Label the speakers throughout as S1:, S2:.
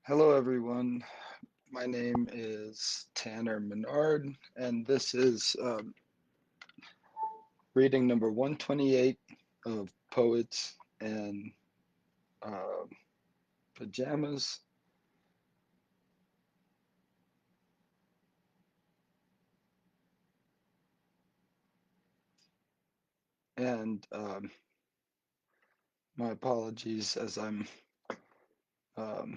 S1: Hello, everyone. My name is Tanner Menard, and this is reading number 128 of Poets and uh, Pajamas. And my apologies as I'm um,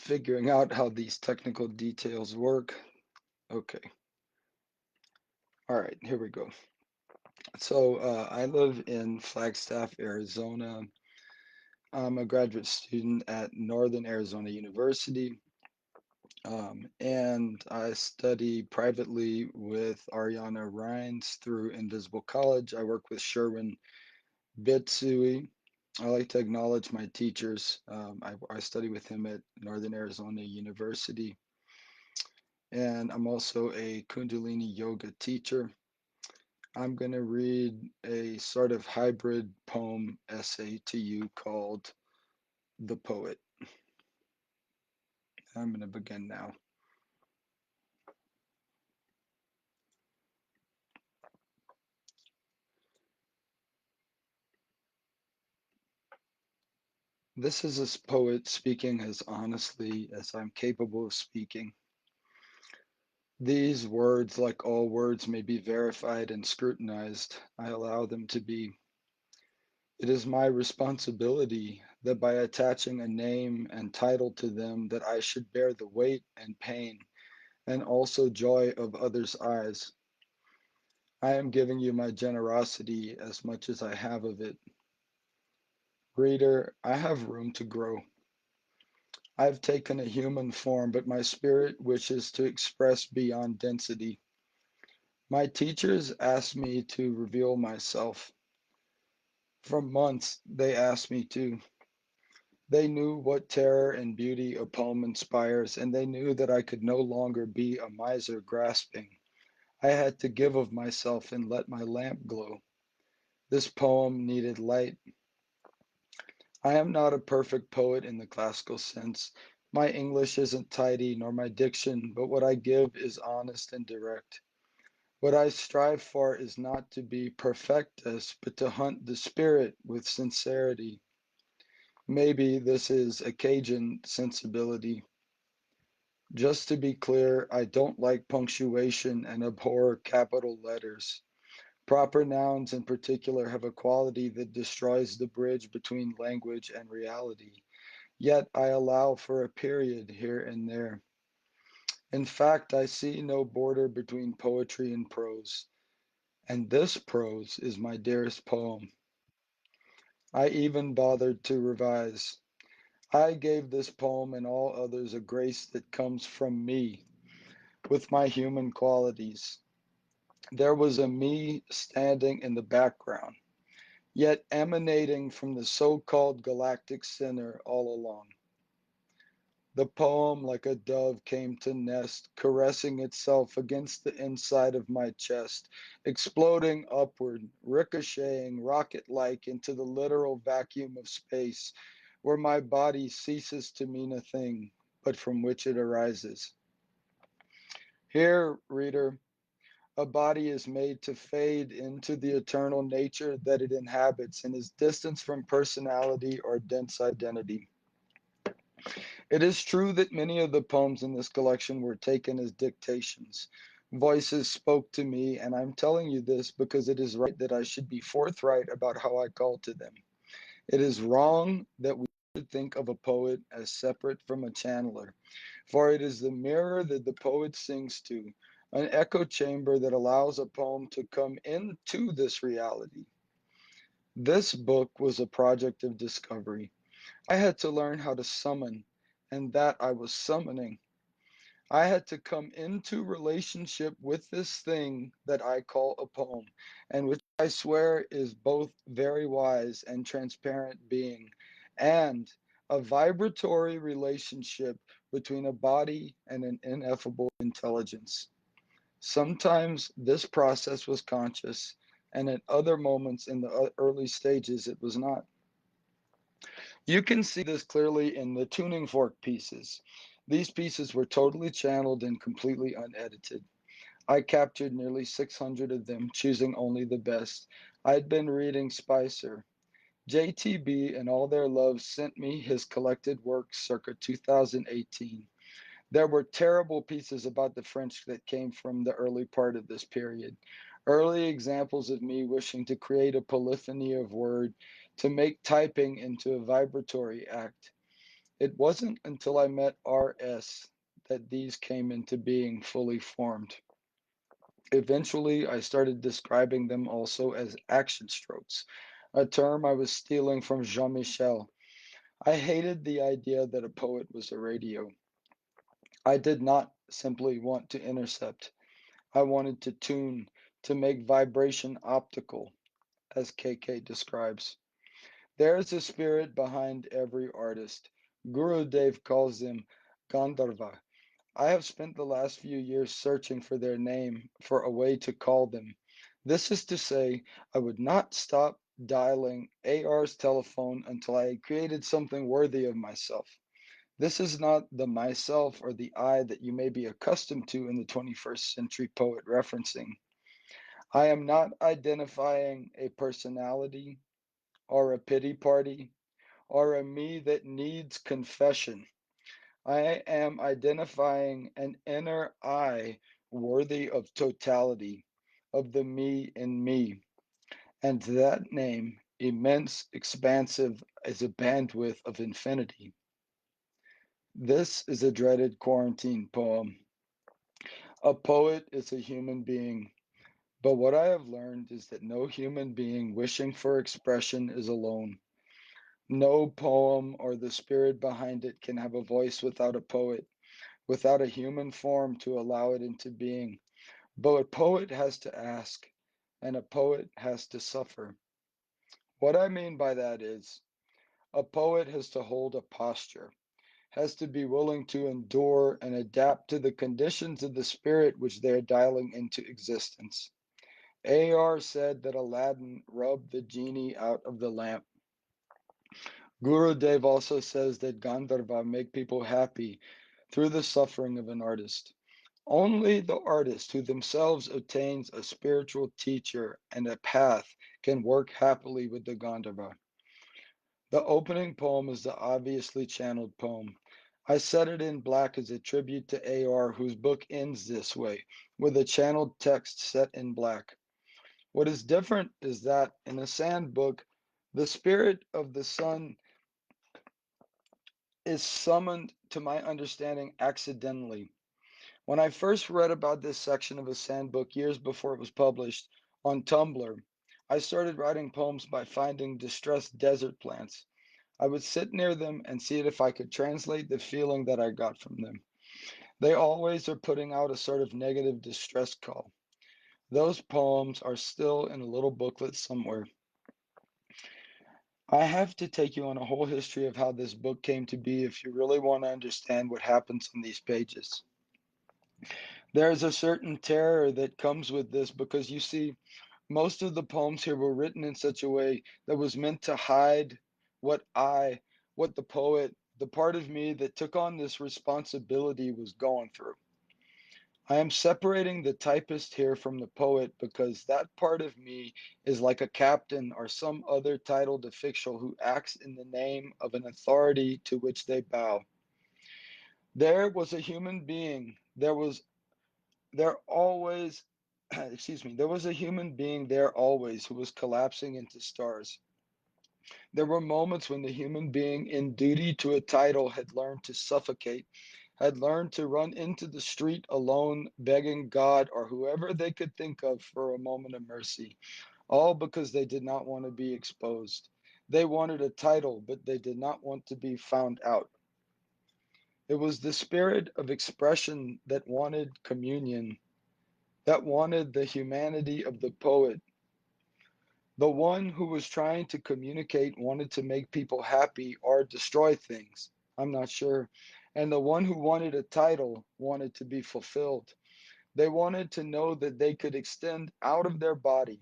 S1: figuring out how these technical details work. Okay. All right, here we go. So I live in Flagstaff, Arizona. I'm a graduate student at Northern Arizona University. And I study privately with Ariana Rines through Invisible College. I work with Sherwin Bitsui. I like to acknowledge my teachers. I study with him at Northern Arizona University. And I'm also a Kundalini yoga teacher. I'm going to read a sort of hybrid poem essay to you called The Poet. I'm going to begin now. This is a poet speaking as honestly as I'm capable of speaking. These words, like all words, may be verified and scrutinized. I allow them to be. It is my responsibility that by attaching a name and title to them that I should bear the weight and pain and also joy of others' eyes. I am giving you my generosity as much as I have of it. Reader, I have room to grow. I've taken a human form, but my spirit wishes to express beyond density. My teachers asked me to reveal myself. For months, they asked me to. They knew what terror and beauty a poem inspires, and they knew that I could no longer be a miser grasping. I had to give of myself and let my lamp glow. This poem needed light. I am not a perfect poet in the classical sense. My English isn't tidy, nor my diction, but what I give is honest and direct. What I strive for is not to be perfectus, but to hunt the spirit with sincerity. Maybe this is a Cajun sensibility. Just to be clear, I don't like punctuation and abhor capital letters. Proper nouns in particular have a quality that destroys the bridge between language and reality. Yet I allow for a period here and there. In fact, I see no border between poetry and prose. And this prose is my dearest poem. I even bothered to revise. I gave this poem and all others a grace that comes from me, with my human qualities. There was a me standing in the background, yet emanating from the so-called galactic center all along. The poem, like a dove, came to nest, caressing itself against the inside of my chest, exploding upward, ricocheting rocket-like into the literal vacuum of space, where my body ceases to mean a thing, but from which it arises. Here, reader, a body is made to fade into the eternal nature that it inhabits and is distanced from personality or dense identity. It is true that many of the poems in this collection were taken as dictations. Voices spoke to me, and I'm telling you this because it is right that I should be forthright about how I call to them. It is wrong that we should think of a poet as separate from a channeler, for it is the mirror that the poet sings to, an echo chamber that allows a poem to come into this reality. This book was a project of discovery. I had to learn how to summon, and that I was summoning. I had to come into relationship with this thing that I call a poem, and which I swear is both very wise and transparent being, and a vibratory relationship between a body and an ineffable intelligence. Sometimes this process was conscious, and at other moments in the early stages it was not. You can see this clearly in the tuning fork pieces. These pieces were totally channeled and completely unedited. I captured nearly 600 of them, choosing only the best. I'd been reading Spicer. JTB and all their love sent me his collected works circa 2018. There were terrible pieces about the French that came from the early part of this period. Early examples of me wishing to create a polyphony of word, to make typing into a vibratory act. It wasn't until I met RS that these came into being fully formed. Eventually, I started describing them also as action strokes, a term I was stealing from Jean Michel. I hated the idea that a poet was a radio. I did not simply want to intercept. I wanted to tune, to make vibration optical, as KK describes. There is a spirit behind every artist. Guru Dev calls them Gandharva. I have spent the last few years searching for their name, for a way to call them. This is to say, I would not stop dialing AR's telephone until I had created something worthy of myself. This is not the myself or the I that you may be accustomed to in the 21st century poet referencing. I am not identifying a personality or a pity party or a me that needs confession. I am identifying an inner I worthy of totality, of the me in me. And that name, immense, expansive, is a bandwidth of infinity. This is a dreaded quarantine poem. A poet is a human being, but what I have learned is that no human being wishing for expression is alone. No poem or the spirit behind it can have a voice without a poet, without a human form to allow it into being. But a poet has to ask, and a poet has to suffer. What I mean by that is, a poet has to hold a posture, has to be willing to endure and adapt to the conditions of the spirit which they are dialing into existence. AR said that Aladdin rubbed the genie out of the lamp. Guru Dev also says that Gandharva make people happy through the suffering of an artist. Only the artist who themselves obtains a spiritual teacher and a path can work happily with the Gandharva. The opening poem is the obviously channeled poem. I set it in black as a tribute to AR, whose book ends this way, with a channeled text set in black. What is different is that in a sand book, the spirit of the sun is summoned to my understanding accidentally. When I first read about this section of a sand book years before it was published on Tumblr, I started writing poems by finding distressed desert plants. I would sit near them and see if I could translate the feeling that I got from them. They always are putting out a sort of negative distress call. Those poems are still in a little booklet somewhere. I have to take you on a whole history of how this book came to be if you really want to understand what happens on these pages. There is a certain terror that comes with this because you see, most of the poems here were written in such a way that was meant to hide what what the poet, the part of me that took on this responsibility was going through. I am separating the typist here from the poet because that part of me is like a captain or some other titled official who acts in the name of an authority to which they bow. There was a human being. There always, excuse me, there was a human being there always who was collapsing into stars. There were moments when the human being, in duty to a title, had learned to suffocate, had learned to run into the street alone, begging God or whoever they could think of for a moment of mercy, all because they did not want to be exposed. They wanted a title, but they did not want to be found out. It was the spirit of expression that wanted communion, that wanted the humanity of the poet. The one who was trying to communicate wanted to make people happy or destroy things. I'm not sure. And the one who wanted a title wanted to be fulfilled. They wanted to know that they could extend out of their body.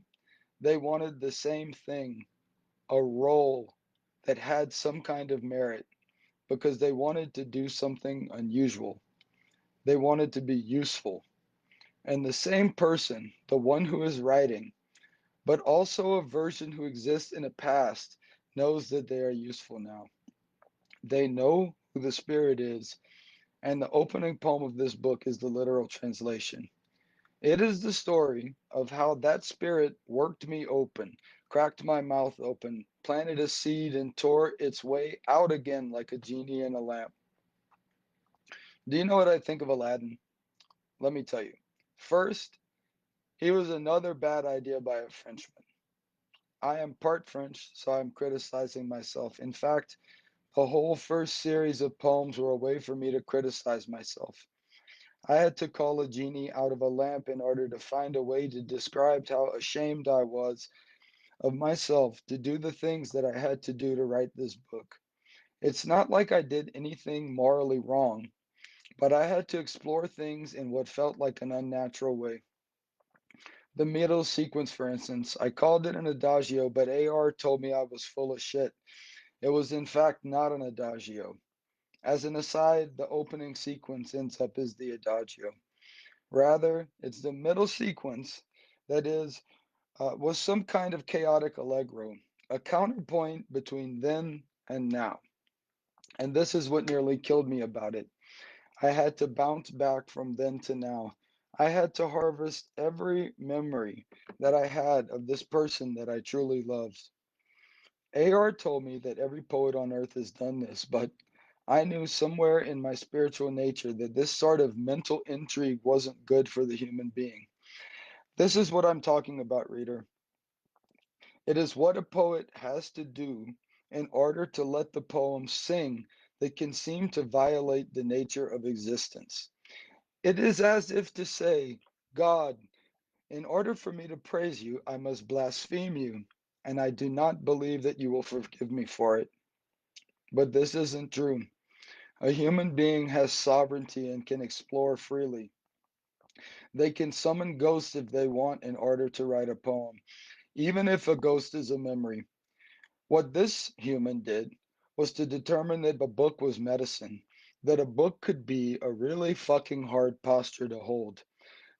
S1: They wanted the same thing, a role. that had some kind of merit because they wanted to do something unusual. They wanted to be useful. And the same person, the one who is writing, but also a version who exists in a past, knows that they are useful now. They know who the Spirit is, and the opening poem of this book is the literal translation. It is the story of how that Spirit worked me open, cracked my mouth open, planted a seed, and tore its way out again like a genie in a lamp. Do you know what I think of Aladdin? Let me tell you. First, he was another bad idea by a Frenchman. I am part French, so I'm criticizing myself. In fact, the whole first series of poems were a way for me to criticize myself. I had to call a genie out of a lamp in order to find a way to describe how ashamed I was of myself to do the things that I had to do to write this book. It's not like I did anything morally wrong, but I had to explore things in what felt like an unnatural way. The middle sequence, for instance, I called it an adagio, but AR told me I was full of shit. It was in fact not an adagio. As an aside, the opening sequence ends up as the adagio. Rather, it's the middle sequence that was some kind of chaotic allegro, a counterpoint between then and now. And this is what nearly killed me about it. I had to bounce back from then to now. I had to harvest every memory that I had of this person that I truly loved. AR told me that every poet on earth has done this, but I knew somewhere in my spiritual nature that this sort of mental intrigue wasn't good for the human being. This is what I'm talking about, reader. It is what a poet has to do in order to let the poem sing that can seem to violate the nature of existence. It is as if to say, God, in order for me to praise you, I must blaspheme you, and I do not believe that you will forgive me for it. But this isn't true. A human being has sovereignty and can explore freely. They can summon ghosts if they want in order to write a poem, even if a ghost is a memory. What this human did was to determine that a book was medicine, that a book could be a really fucking hard posture to hold.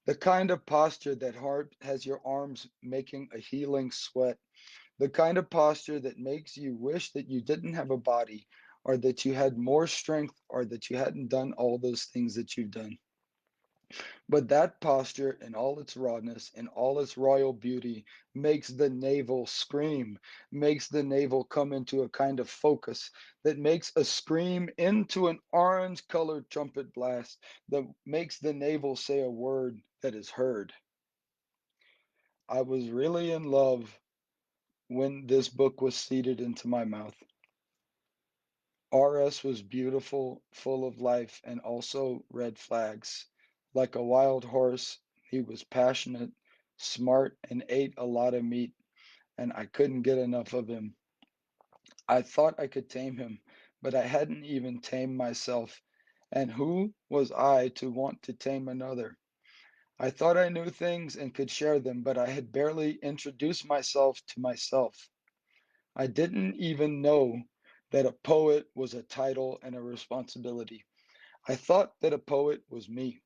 S1: The kind of posture that has your arms making a healing sweat. The kind of posture that makes you wish that you didn't have a body, or that you had more strength, or that you hadn't done all those things that you've done. But that posture, in all its rawness, in all its royal beauty, makes the navel scream, makes the navel come into a kind of focus that makes a scream into an orange colored trumpet blast that makes the navel say a word that is heard. I was really in love when this book was seeded into my mouth. RS was beautiful, full of life, and also red flags. Like a wild horse, he was passionate, smart, and ate a lot of meat, and I couldn't get enough of him. I thought I could tame him, but I hadn't even tamed myself. And who was I to want to tame another? I thought I knew things and could share them, but I had barely introduced myself to myself. I didn't even know that a poet was a title and a responsibility. I thought that a poet was me.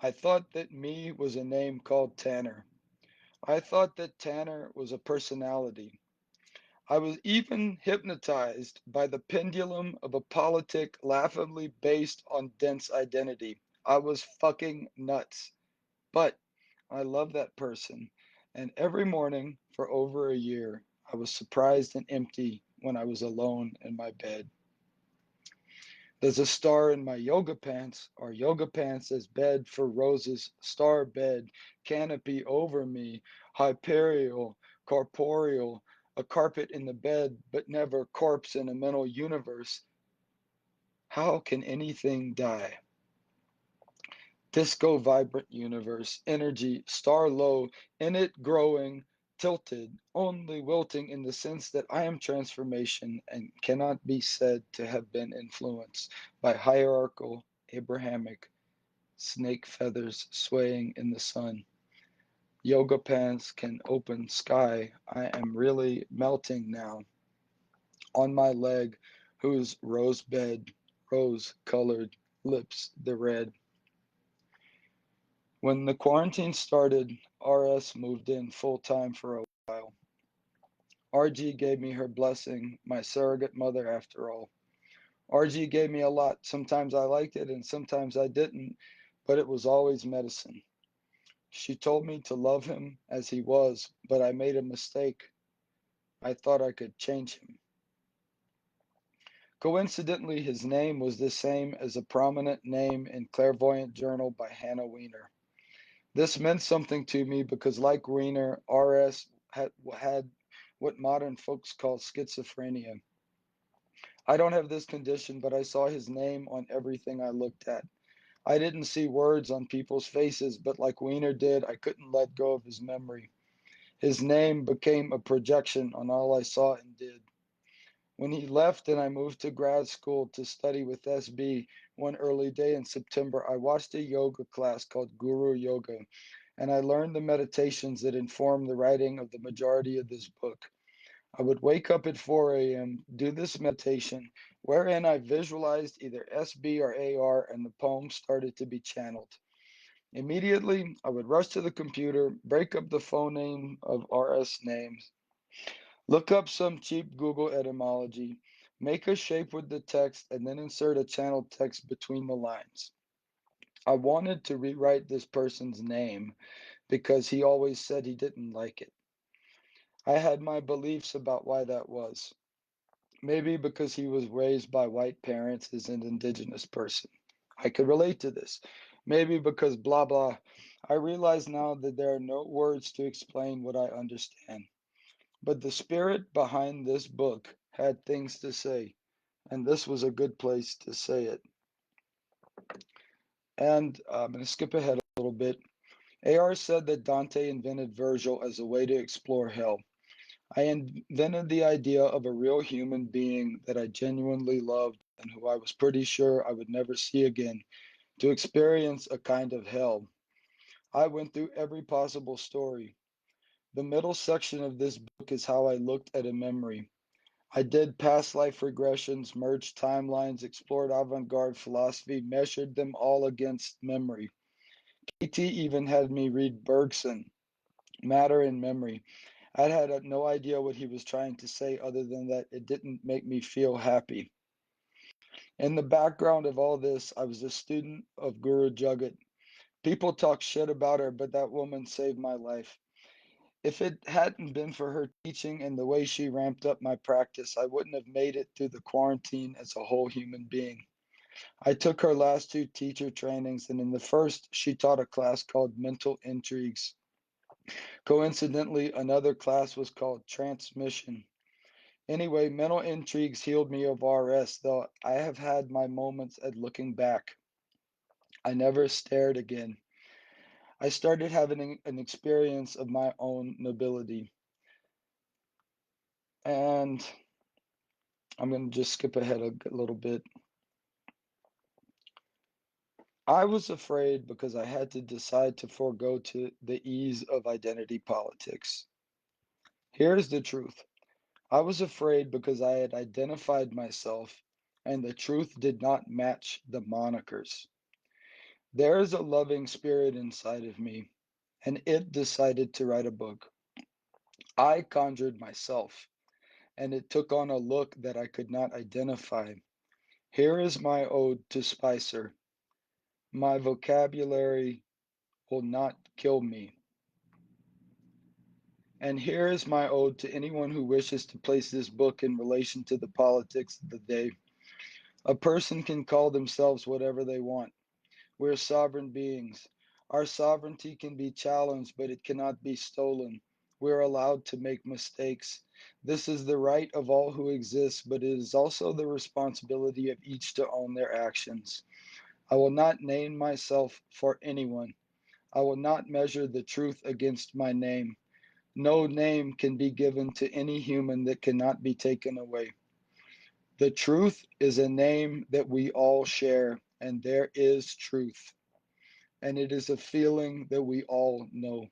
S1: I thought that me was a name called Tanner. I thought that Tanner was a personality. I was even hypnotized by the pendulum of a politic laughably based on dense identity. I was fucking nuts. But I love that person. And every morning for over a year, I was surprised and empty when I was alone in my bed. There's a star in my yoga pants, or yoga pants as bed for roses, star bed, canopy over me, hyperial, corporeal, a carpet in the bed, but never corpse in a mental universe. How can anything die? Disco vibrant universe, energy, star low, in it growing, tilted, only wilting in the sense that I am transformation and cannot be said to have been influenced by hierarchical, Abrahamic, snake feathers swaying in the sun. Yoga pants can open sky. I am really melting now. on my leg, whose rose-colored lips the red. When the quarantine started, RS moved in full-time for a while. RG gave me her blessing, my surrogate mother after all. RG gave me a lot. Sometimes I liked it and sometimes I didn't, but it was always medicine. She told me to love him as he was, but I made a mistake. I thought I could change him. Coincidentally, his name was the same as a prominent name in Clairvoyant Journal by Hannah Weiner. This meant something to me because, like Weiner, RS had what modern folks call schizophrenia. I don't have this condition, but I saw his name on everything I looked at. I didn't see words on people's faces, but like Weiner did, I couldn't let go of his memory. His name became a projection on all I saw and did. When he left and I moved to grad school to study with SB, one early day in September, I watched a yoga class called Guru Yoga, and I learned the meditations that inform the writing of the majority of this book. I would wake up at 4 a.m., do this meditation, wherein I visualized either SB or AR, and the poem started to be channeled. Immediately, I would rush to the computer, break up the phoneme of RS names, look up some cheap Google etymology, make a shape with the text, and then insert a channeled text between the lines. I wanted to rewrite this person's name because he always said he didn't like it. I had my beliefs about why that was. Maybe because he was raised by white parents as an indigenous person. I could relate to this. Maybe because blah blah. I realize now that there are no words to explain what I understand. But the spirit behind this book had things to say, and this was a good place to say it. And I'm going to skip ahead a little bit. AR said that Dante invented Virgil as a way to explore hell. I invented the idea of a real human being that I genuinely loved and who I was pretty sure I would never see again to experience a kind of hell. I went through every possible story. The middle section of this book is how I looked at a memory. I did past life regressions, merged timelines, explored avant-garde philosophy, measured them all against memory. KT even had me read Bergson, Matter and Memory. I had no idea what he was trying to say other than that it didn't make me feel happy. In the background of all this, I was a student of Guru Jagat. People talk shit about her, but that woman saved my life. If it hadn't been for her teaching and the way she ramped up my practice, I wouldn't have made it through the quarantine as a whole human being. I took her last two teacher trainings, and in the first, she taught a class called Mental Intrigues. Coincidentally, another class was called Transmission. Anyway, Mental Intrigues healed me of RS, though I have had my moments at looking back. I never stared again. I started having an experience of my own nobility. And I'm going to just skip ahead a little bit. I was afraid because I had to decide to forego to the ease of identity politics. Here's the truth. I was afraid because I had identified myself and the truth did not match the monikers. There is a loving spirit inside of me, and it decided to write a book. I conjured myself, and it took on a look that I could not identify. Here is my ode to Spicer. My vocabulary will not kill me. And here is my ode to anyone who wishes to place this book in relation to the politics of the day. A person can call themselves whatever they want. We're sovereign beings. Our sovereignty can be challenged, but it cannot be stolen. We're allowed to make mistakes. This is the right of all who exist, but it is also the responsibility of each to own their actions. I will not name myself for anyone. I will not measure the truth against my name. No name can be given to any human that cannot be taken away. The truth is a name that we all share, and there is truth. And it is a feeling that we all know.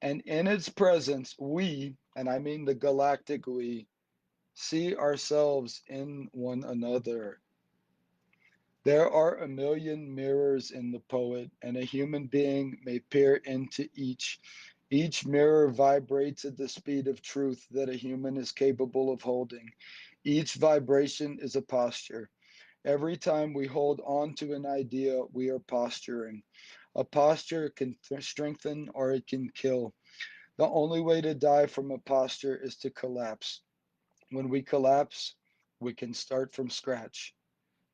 S1: And in its presence, we, and I mean the galactic we, see ourselves in one another. There are a million mirrors in the poet, and a human being may peer into each. Each mirror vibrates at the speed of truth that a human is capable of holding. Each vibration is a posture. Every time we hold on to an idea, we are posturing. A posture can strengthen or it can kill. The only way to die from a posture is to collapse. When we collapse, we can start from scratch.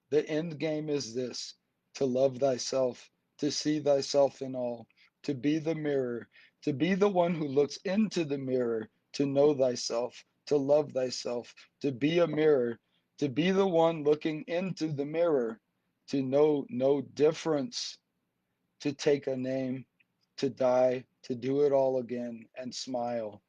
S1: The end game is this: to love thyself, to see thyself in all, to be the mirror, to be the one who looks into the mirror, to know thyself, to love thyself, to be a mirror, to be the one looking into the mirror, to know no difference, to take a name, to die, to do it all again, and smile,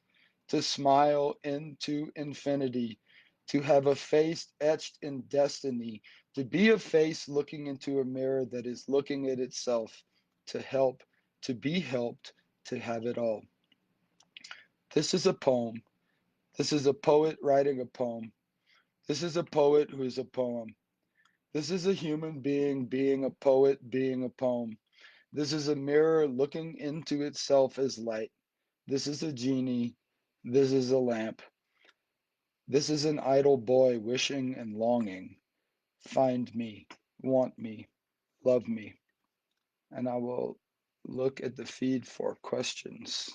S1: to smile into infinity, to have a face etched in destiny, to be a face looking into a mirror that is looking at itself, to help, to be helped, to have it all. This is a poem. This is a poet writing a poem. This is a poet who is a poem. This is a human being a poet, being a poem. This is a mirror looking into itself as light. This is a genie. This is a lamp. This is an idle boy wishing and longing. Find me, want me, love me. And I will look at the feed for questions.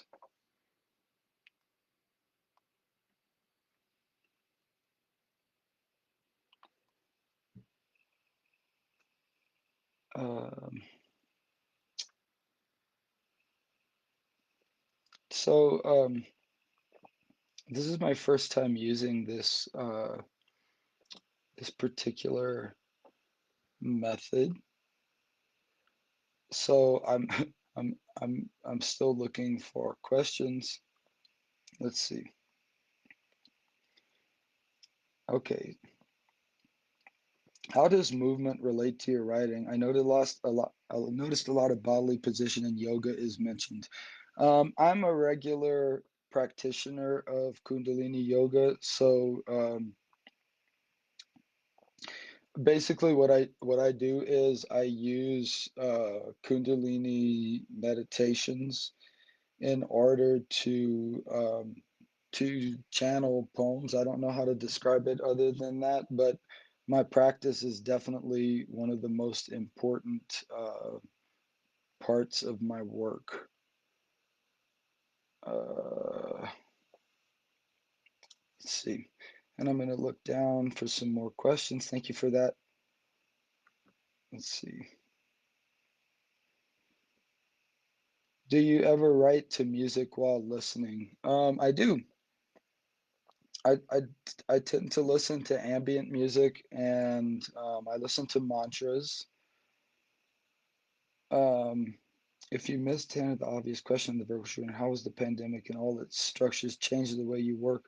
S1: Um, so this is my first time using this particular method. So I'm still looking for questions. Let's see. Okay. How does movement relate to your writing? I noticed a lot of bodily position in yoga is mentioned. I'm a regular practitioner of Kundalini yoga, so basically what I do is I use Kundalini meditations in order to channel poems. I don't know how to describe it other than that, but my practice is definitely one of the most important parts of my work. Let's see. And I'm going to look down for some more questions. Thank you for that. Let's see. Do you ever write to music while listening? I do. I, I, I tend to listen to ambient music and I listen to mantras. Um, if you missed Tanner, the obvious question in the virtual shooting, how has the pandemic and all its structures changed the way you work?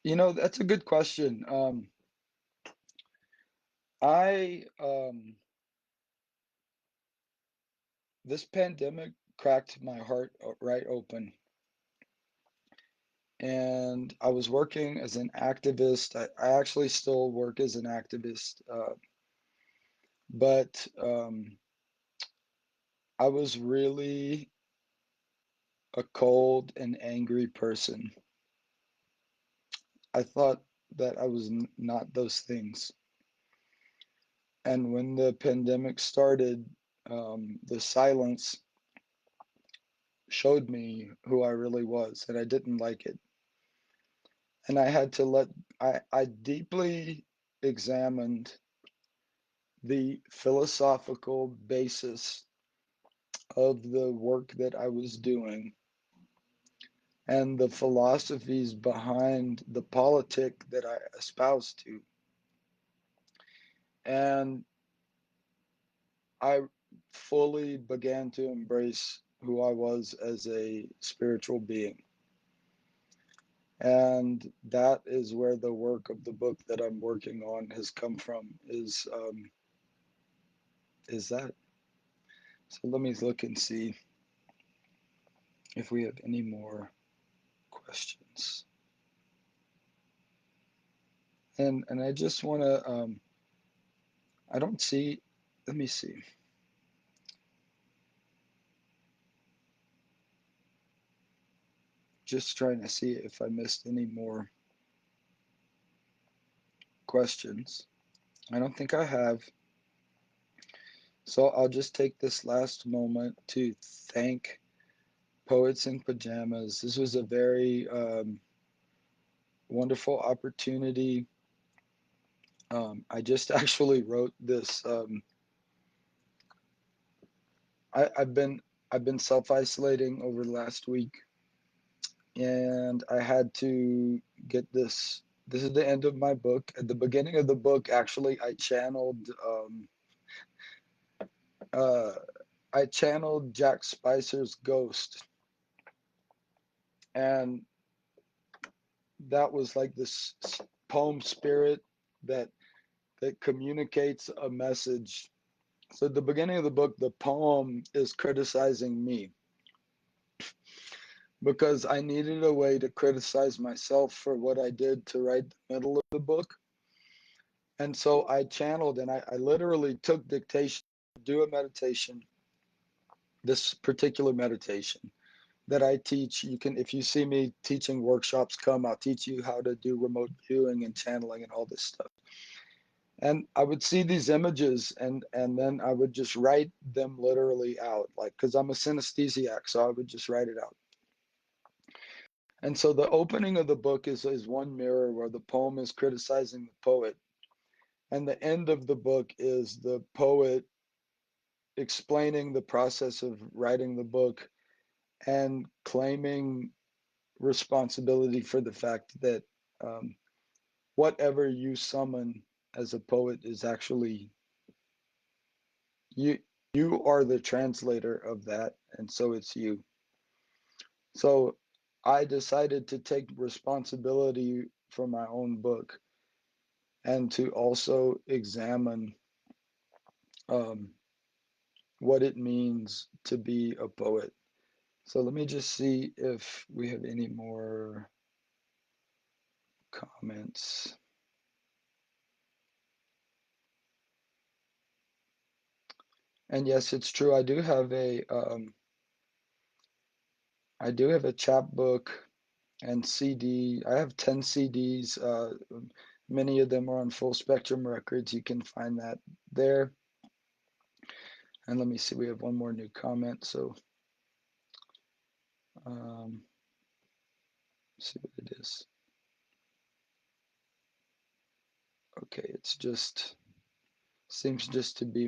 S1: That's a good question. I This pandemic cracked my heart right open, and I was working as an activist. I actually still work as an activist, but I was really a cold and angry person. I thought that I was not those things. And when the pandemic started, the silence showed me who I really was, and I didn't like it. And I deeply examined the philosophical basis of the work that I was doing and the philosophies behind the politic that I espoused to. And I fully began to embrace who I was as a spiritual being. And that is where the work of the book that I'm working on has come from, is that. So let me look and see if we have any more questions. And I just want to, I don't see, let me see. Just trying to see if I missed any more questions. I don't think I have. So I'll just take this last moment to thank Poets in Pajamas. This was a very wonderful opportunity. I just actually wrote this. I've been self-isolating over the last week, and I had to get this. This is the end of my book. At the beginning of the book, actually, uh, I channeled Jack Spicer's ghost, and that was like this poem spirit that that communicates a message. So at the beginning of the book, the poem is criticizing me because I needed a way to criticize myself for what I did to write the middle of the book. And so I channeled and I literally took dictation to do a meditation, this particular meditation that I teach. You can, if you see me teaching workshops, come, I'll teach you how to do remote viewing and channeling and all this stuff. And I would see these images and then I would just write them literally out, like, because I'm a synesthesiac, so I would just write it out. And so the opening of the book is one mirror where the poem is criticizing the poet, and the end of the book is the poet explaining the process of writing the book and claiming responsibility for the fact that um, whatever you summon as a poet is actually you. You are the translator of that, and so it's you. So I decided to take responsibility for my own book and to also examine um, what it means to be a poet. So let me just see if we have any more comments. And yes, it's true. I do have a chapbook and CD. I have 10 CDs. Many of them are on Full Spectrum Records. You can find that there. And let me see, we have one more new comment. So um, see what it is. Okay, it's just seems just to be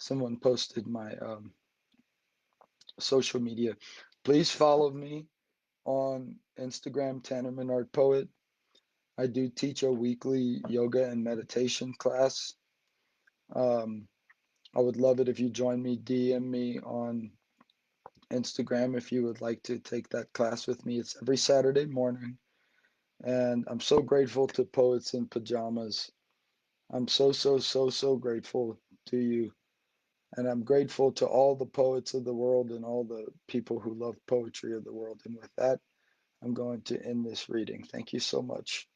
S1: someone posted my social media. Please follow me on Instagram, Tanner Menard Poet. I do teach a weekly yoga and meditation class. Um, I would love it if you join me. DM me on Instagram if you would like to take that class with me. It's every Saturday morning. And I'm so grateful to Poets in Pajamas. I'm so grateful to you. And I'm grateful to all the poets of the world and all the people who love poetry of the world. And with that, I'm going to end this reading. Thank you so much.